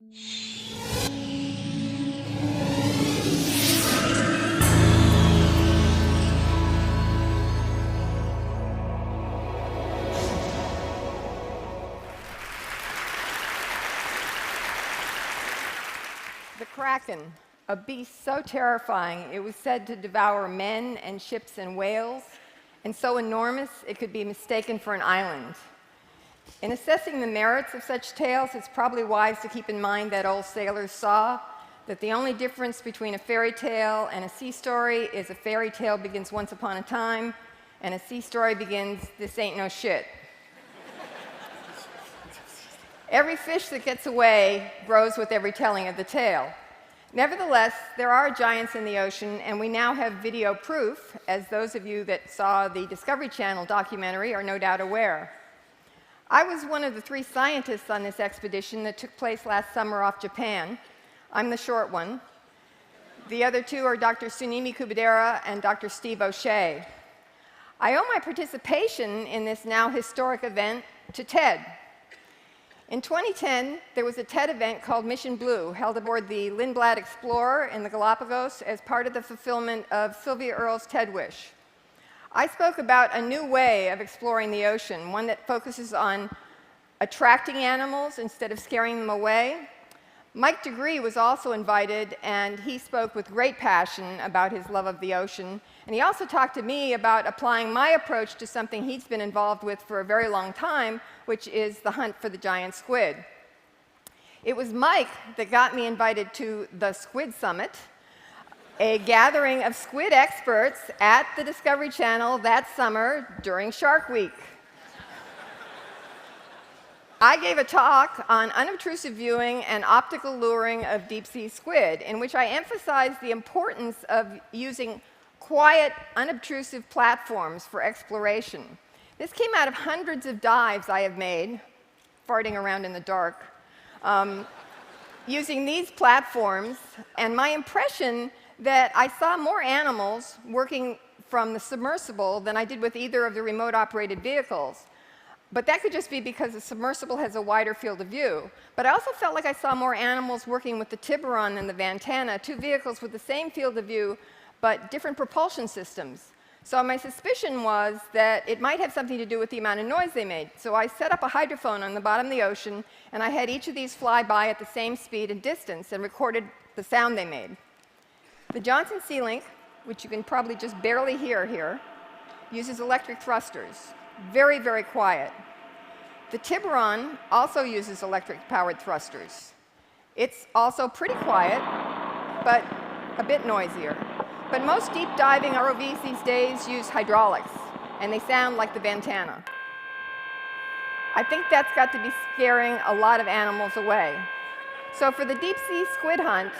The Kraken, a beast so terrifying it was said to devour men and ships and whales, and so enormous it could be mistaken for an island. In assessing the merits of such tales, it's probably wise to keep in mind that old sailors saw that the only difference between a fairy tale and a sea story is a fairy tale begins once upon a time, and a sea story begins, this ain't no shit. Every fish that gets away grows with every telling of the tale. Nevertheless, there are giants in the ocean, and we now have video proof, as those of you that saw the Discovery Channel documentary are no doubt aware. I was one of the 3 scientists on this expedition that took place last summer off Japan. I'm the short one. The other 2 are Dr. Tsunemi Kubadera and Dr. Steve O'Shea. I owe my participation in this now historic event to TED. In 2010, there was a TED event called Mission Blue, held aboard the Lindblad Explorer in the Galapagos as part of the fulfillment of Sylvia Earle's TED Wish. I spoke about a new way of exploring the ocean, one that focuses on attracting animals instead of scaring them away. Mike Degree was also invited, and he spoke with great passion about his love of the ocean. And he also talked to me about applying my approach to something he's been involved with for a very long time, which is the hunt for the giant squid. It was Mike that got me invited to the Squid Summit, a gathering of squid experts at the Discovery Channel that summer during Shark Week. I gave a talk on unobtrusive viewing and optical luring of deep-sea squid, in which I emphasized the importance of using quiet, unobtrusive platforms for exploration. This came out of hundreds of dives I have made, farting around in the dark, using these platforms, and my impression that I saw more animals working from the submersible than I did with either of the remote-operated vehicles. But that could just be because the submersible has a wider field of view. But I also felt like I saw more animals working with the Tiburon than the Ventana, 2 vehicles with the same field of view, but different propulsion systems. So my suspicion was that it might have something to do with the amount of noise they made. So I set up a hydrophone on the bottom of the ocean, and I had each of these fly by at the same speed and distance and recorded the sound they made. The Johnson Sea Link, which you can probably just barely hear here, uses electric thrusters. Very, very quiet. The Tiburon also uses electric-powered thrusters. It's also pretty quiet, but a bit noisier. But most deep diving ROVs these days use hydraulics, and they sound like the Ventana. I think that's got to be scaring a lot of animals away. So for the deep-sea squid hunt,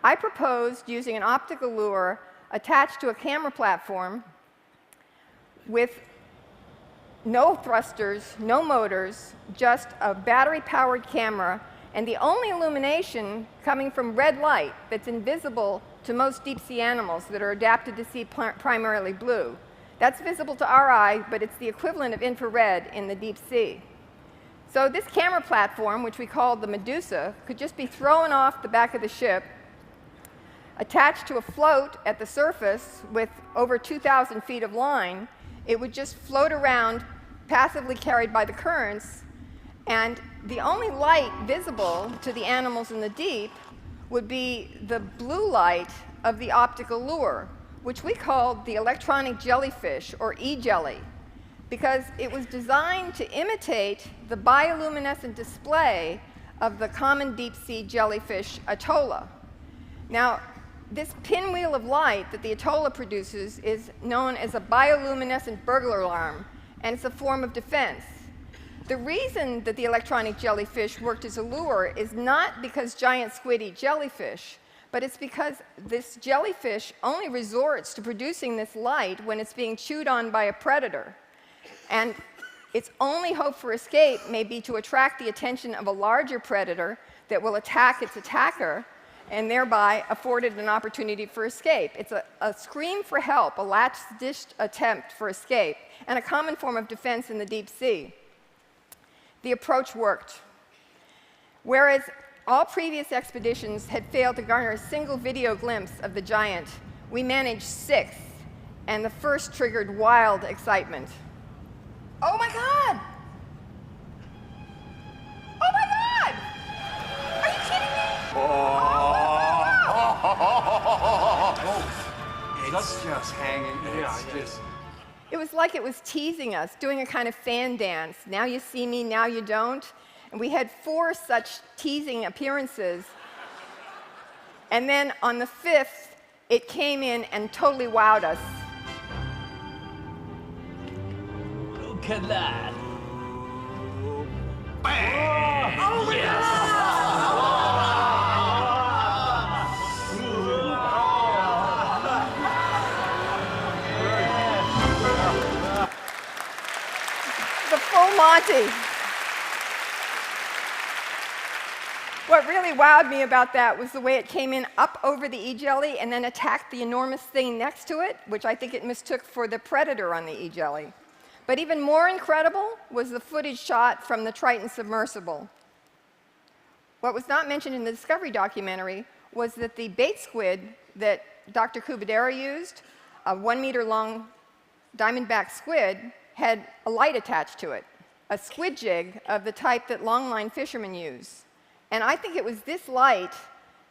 I proposed using an optical lure attached to a camera platform with no thrusters, no motors, just a battery-powered camera, and the only illumination coming from red light that's invisible to most deep-sea animals that are adapted to see primarily blue. That's visible to our eye, but it's the equivalent of infrared in the deep sea. So this camera platform, which we called the Medusa, could just be thrown off the back of the ship, attached to a float at the surface with over 2,000 feet of line. It would just float around, passively carried by the currents, and the only light visible to the animals in the deep would be the blue light of the optical lure, which we called the electronic jellyfish, or e-jelly, because it was designed to imitate the bioluminescent display of the common deep-sea jellyfish Atolla. Now, this pinwheel of light that the Atolla produces is known as a bioluminescent burglar alarm, and it's a form of defense. The reason that the electronic jellyfish worked as a lure is not because giant squid eat jellyfish, but it's because this jellyfish only resorts to producing this light when it's being chewed on by a predator. And its only hope for escape may be to attract the attention of a larger predator that will attack its attacker, and thereby afford it an opportunity for escape. It's a scream for help, a last-ditch attempt for escape, and a common form of defense in the deep sea. The approach worked. Whereas All previous expeditions had failed to garner a single video glimpse of the giant. We managed 6, and the first triggered wild excitement. Oh my God! Oh my God! Are you kidding me? It's just hanging. It was like it was teasing us, doing a kind of fan dance. Now you see me, now you don't. And we had 4 such teasing appearances. And then on the 5th, it came in and totally wowed us. Look at that. Oh, yes! The full Monty. What really wowed me about that was the way it came in up over the E-jelly and then attacked the enormous thing next to it, which I think it mistook for the predator on the E-jelly. But even more incredible was the footage shot from the Triton submersible. What was not mentioned in the Discovery documentary was that the bait squid that Dr. Kubadera used, a 1-meter-long diamondback squid, had a light attached to it, a squid jig of the type that longline fishermen use. And I think it was this light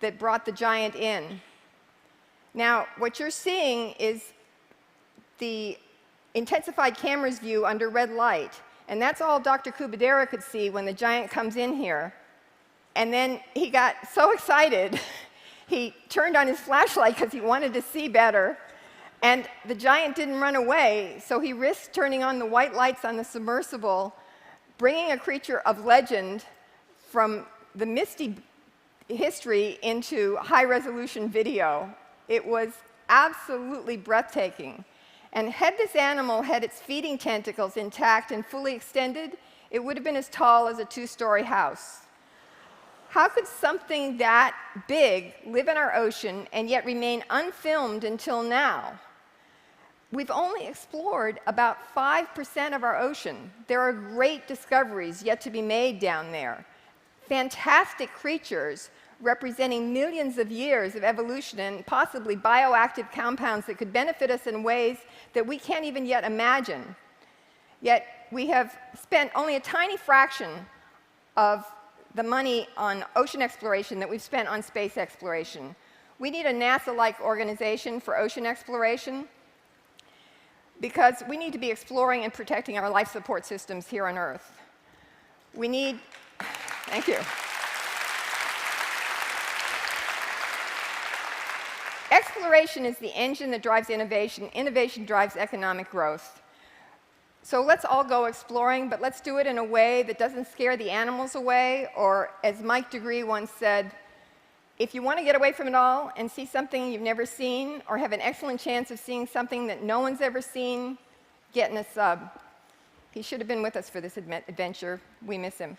that brought the giant in. Now, what you're seeing is the intensified camera's view under red light. And that's all Dr. Kubadera could see when the giant comes in here. And then he got so excited, he turned on his flashlight because he wanted to see better. And the giant didn't run away, so he risked turning on the white lights on the submersible, bringing a creature of legend from the misty history into high-resolution video. It was absolutely breathtaking. And had this animal had its feeding tentacles intact and fully extended, it would have been as tall as a 2-story house. How could something that big live in our ocean and yet remain unfilmed until now? We've only explored about 5% of our ocean. There are great discoveries yet to be made down there. Fantastic creatures representing millions of years of evolution and possibly bioactive compounds that could benefit us in ways that we can't even yet imagine. Yet we have spent only a tiny fraction of the money on ocean exploration that we've spent on space exploration. We need a NASA-like organization for ocean exploration because we need to be exploring and protecting our life support systems here on Earth. We need... Thank you. Exploration is the engine that drives innovation. Innovation drives economic growth. So let's all go exploring, but let's do it in a way that doesn't scare the animals away, or as Mike Degree once said, if you want to get away from it all and see something you've never seen, or have an excellent chance of seeing something that no one's ever seen, get in a sub. He should have been with us for this adventure. We miss him.